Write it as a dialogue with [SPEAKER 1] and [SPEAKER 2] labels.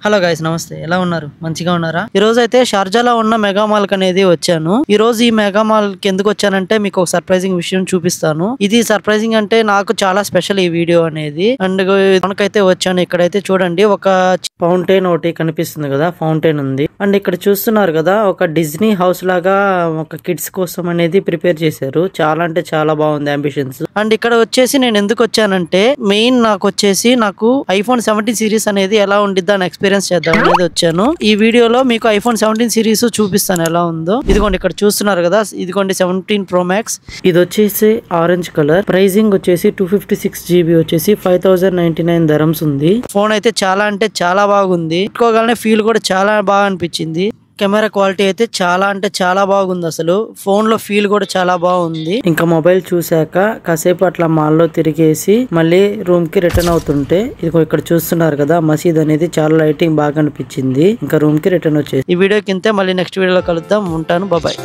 [SPEAKER 1] Hello guys, నమస్తే. ఎలా ఉన్నారు? మంచిగా ఉన్నారా? ఈ రోజు అయితే షార్జాలో ఉన్న మెగా మాల్ కి అనేది వచ్చాను. ఈ రోజు ఈ మెగా మాల్ కి ఎందుకు వచ్చానంటే మీకు ఒక సర్ప్రైజింగ్ విషయం చూపిస్తాను. ఇది సర్ప్రైజింగ్ అంటే నాకు చాలా స్పెషల్ ఈ వీడియో అనేది. అండ్ మనకైతే వచ్చాను. ఇక్కడైతే చూడండి, ఒక ఫౌంటైన్ ఒకటి కనిపిస్తుంది కదా, ఫౌంటైన్ ఉంది. అండ్ ఇక్కడ చూస్తున్నారు కదా, ఒక డిజ్నీ హౌస్ లాగా ఒక కిడ్స్ కోసం అనేది ప్రిపేర్ చేశారు. చాలా అంటే చాలా బాగుంది అంబిషన్స్. అండ్ ఇక్కడ వచ్చేసి నేను ఎందుకు వచ్చానంటే మెయిన్ నాకు ఐఫోన్ 17 సిరీస్ అనేది ఎలా ఉండిద్దా అని ఎక్స్పీరియన్స్ చేద్దాం అనేది వచ్చాను. ఈ వీడియోలో మీకు ఐఫోన్ 17 సిరీస్ చూపిస్తాను ఎలా ఉందో. ఇదిగోండి ఇక్కడ చూస్తున్నారు కదా, ఇదిగోండి 17 Pro Max. ఇది వచ్చేసి ఆరెంజ్ కలర్. ప్రైజింగ్ వచ్చేసి 256 GB వచ్చేసి 5099 dirhams ఉంది. ఫోన్ అయితే చాలా అంటే చాలా బాగుంది. పెట్టుకోగానే ఫీల్ కూడా చాలా బాగా అనిపించింది. కెమెరా క్వాలిటీ అయితే చాలా అంటే చాలా బాగుంది. అసలు ఫోన్ లో ఫీల్ కూడా చాలా బాగుంది. ఇంకా మొబైల్ చూసాక కాసేపు అట్లా మాల్లో తిరిగేసి మళ్ళీ రూమ్ కి రిటర్న్ అవుతుంటే ఇదిగో ఇక్కడ చూస్తున్నారు కదా, మసీద్ అనేది చాలా లైటింగ్ బాగా అనిపించింది. ఇంకా రూమ్ కి రిటర్న్ వచ్చేసి ఈ వీడియోకి ఇంతే. మళ్ళీ నెక్స్ట్ వీడియోలో కలుద్దాం. ఉంటాను. బాయ్.